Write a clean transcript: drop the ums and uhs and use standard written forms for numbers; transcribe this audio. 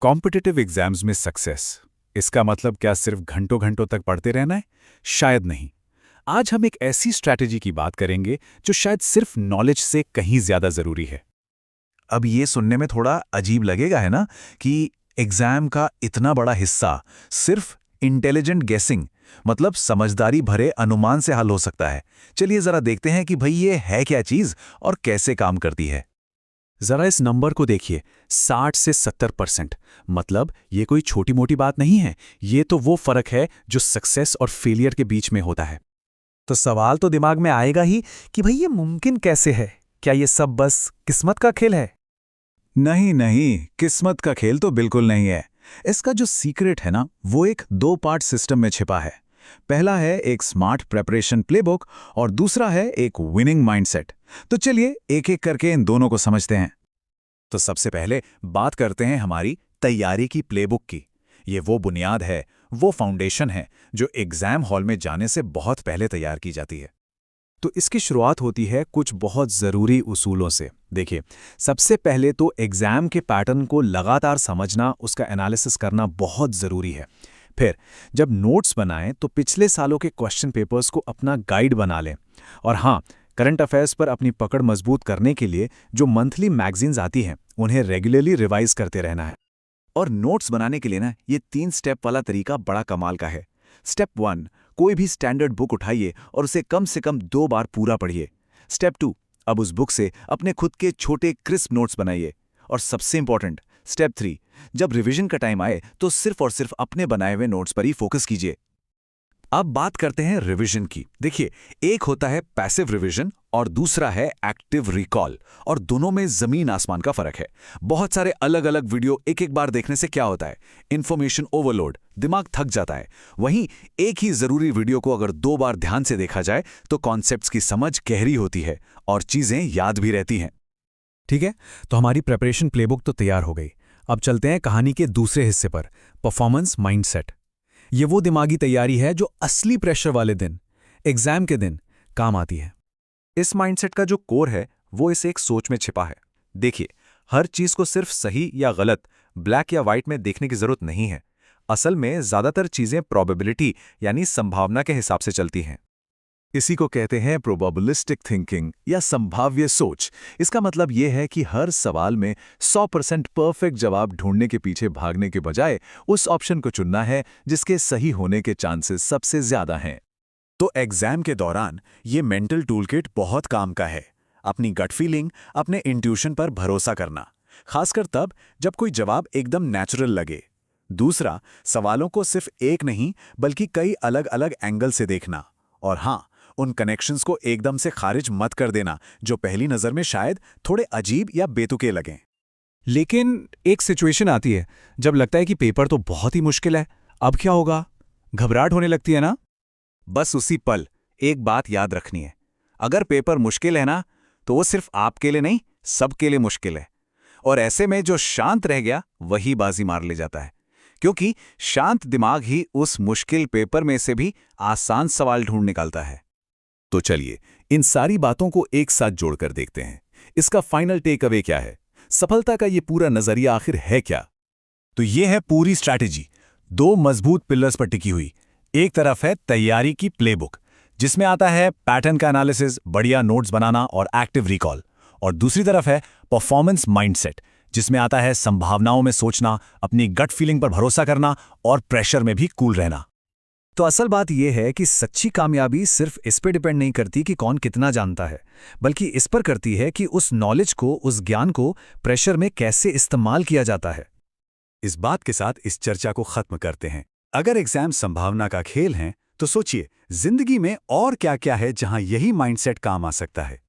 Competitive exams में success, इसका मतलब क्या सिर्फ घंटों घंटों तक पढ़ते रहना है? शायद नहीं। आज हम एक ऐसी स्ट्रैटेजी की बात करेंगे जो शायद सिर्फ नॉलेज से कहीं ज्यादा जरूरी है। अब ये सुनने में थोड़ा अजीब लगेगा, है ना, कि एग्जाम का इतना बड़ा हिस्सा सिर्फ इंटेलिजेंट गेसिंग, मतलब समझदारी भरे अनुमान से हल हो सकता है। चलिए जरा देखते हैं कि भाई ये है क्या चीज और कैसे काम करती है। जरा इस नंबर को देखिए, 60 से 70%। मतलब ये कोई छोटी मोटी बात नहीं है, ये तो वो फर्क है जो सक्सेस और फेलियर के बीच में होता है। तो सवाल तो दिमाग में आएगा ही कि भाई ये मुमकिन कैसे है? क्या ये सब बस किस्मत का खेल है? नहीं नहीं, किस्मत का खेल तो बिल्कुल नहीं है। इसका जो सीक्रेट है ना, वो एक 2 पार्ट सिस्टम में छिपा है। पहला है एक स्मार्ट प्रेपरेशन प्लेबुक और दूसरा है एक विनिंग माइंडसेट। तो चलिए एक एक करके इन दोनों को समझते हैं। तो सबसे पहले बात करते हैं हमारी तैयारी की प्लेबुक की। ये वो बुनियाद है, वो फाउंडेशन है जो एग्जाम हॉल में जाने से बहुत पहले तैयार की जाती है। तो इसकी शुरुआत होती है कुछ बहुत ज़रूरी उसूलों से। देखिए, सबसे पहले तो एग्ज़ाम के पैटर्न को लगातार समझना, उसका एनालिसिस करना बहुत ज़रूरी है। फिर जब नोट्स बनाएं तो पिछले सालों के क्वेश्चन पेपर्स को अपना गाइड बना लें। और हाँ, करंट अफेयर्स पर अपनी पकड़ मजबूत करने के लिए जो मंथली मैगजीन्स आती हैं, उन्हें रेगुलरली रिवाइज करते रहना है। और नोट्स बनाने के लिए ना, ये 3 स्टेप वाला तरीका बड़ा कमाल का है। स्टेप 1, कोई भी स्टैंडर्ड बुक उठाइए और उसे कम से कम 2 बार पूरा पढ़िए। स्टेप 2, अब उस बुक से अपने खुद के छोटे क्रिस्प नोट्स बनाइए। और सबसे इंपॉर्टेंट स्टेप 3, जब रिवीजन का टाइम आए तो सिर्फ और सिर्फ अपने बनाए हुए नोट्स पर ही फोकस कीजिए। अब बात करते हैं रिवीजन की। देखिए, एक होता है पैसिव रिवीजन और दूसरा है एक्टिव रिकॉल, और दोनों में जमीन आसमान का फर्क है। बहुत सारे अलग अलग वीडियो एक एक बार देखने से क्या होता है, इंफॉर्मेशन ओवरलोड, दिमाग थक जाता है। वहीं एक ही जरूरी वीडियो को अगर 2 बार ध्यान से देखा जाए तो कॉन्सेप्ट्स की समझ गहरी होती है और चीजें याद भी रहती हैं। ठीक है, तो हमारी प्रेपरेशन प्लेबुक तो तैयार हो गई। अब चलते हैं कहानी के दूसरे हिस्से पर, परफॉर्मेंस माइंडसेट। ये वो दिमागी तैयारी है जो असली प्रेशर वाले दिन, एग्जाम के दिन, काम आती है। इस माइंडसेट का जो कोर है वो इस एक सोच में छिपा है। देखिए, हर चीज को सिर्फ सही या गलत, ब्लैक या व्हाइट में देखने की जरूरत नहीं है। असल में ज्यादातर चीजें प्रोबेबिलिटी यानी संभावना के हिसाब से चलती हैं। इसी को कहते हैं प्रोबेबिलिस्टिक थिंकिंग या संभाव्य सोच। इसका मतलब यह है कि हर सवाल में 100% परफेक्ट जवाब ढूंढने के पीछे भागने के बजाय उस ऑप्शन को चुनना है जिसके सही होने के चांसेस सबसे ज्यादा हैं। तो एग्जाम के दौरान ये मेंटल टूलकिट बहुत काम का है। अपनी गट फीलिंग, अपने इंट्यूशन पर भरोसा करना, खासकर तब जब कोई जवाब एकदम नेचुरल लगे। दूसरा, सवालों को सिर्फ एक नहीं बल्कि कई अलग अलग एंगल से देखना। और हाँ, उन कनेक्शंस को एकदम से खारिज मत कर देना जो पहली नज़र में शायद थोड़े अजीब या बेतुके लगें। लेकिन एक सिचुएशन आती है जब लगता है कि पेपर तो बहुत ही मुश्किल है, अब क्या होगा? घबराहट होने लगती है ना? बस उसी पल एक बात याद रखनी है, अगर पेपर मुश्किल है ना, तो वो सिर्फ आपके लिए नहीं, सबके लिए मुश्किल है। और ऐसे में जो शांत रह गया वही बाजी मार ले जाता है, क्योंकि शांत दिमाग ही उस मुश्किल पेपर में से भी आसान सवाल ढूंढ निकालता है। तो चलिए इन सारी बातों को एक साथ जोड़कर देखते हैं। इसका फाइनल टेक अवे क्या है? सफलता का ये पूरा नजरिया आखिर है क्या? तो ये है पूरी स्ट्रैटेजी, 2 मजबूत पिलर्स पर टिकी हुई। एक तरफ है तैयारी की प्लेबुक, जिसमें आता है पैटर्न का एनालिसिस, बढ़िया नोट्स बनाना और एक्टिव रिकॉल। और दूसरी तरफ है परफॉर्मेंस माइंडसेट, जिसमें आता है संभावनाओं में सोचना, अपनी गट फीलिंग पर भरोसा करना और प्रेशर में भी कूल रहना। तो असल बात यह है कि सच्ची कामयाबी सिर्फ इस पर डिपेंड नहीं करती कि कौन कितना जानता है, बल्कि इस पर करती है कि उस नॉलेज को, उस ज्ञान को प्रेशर में कैसे इस्तेमाल किया जाता है। इस बात के साथ इस चर्चा को खत्म करते हैं। अगर एग्जाम संभावना का खेल है तो सोचिए जिंदगी में और क्या क्या है जहां यही माइंडसेट काम आ सकता है।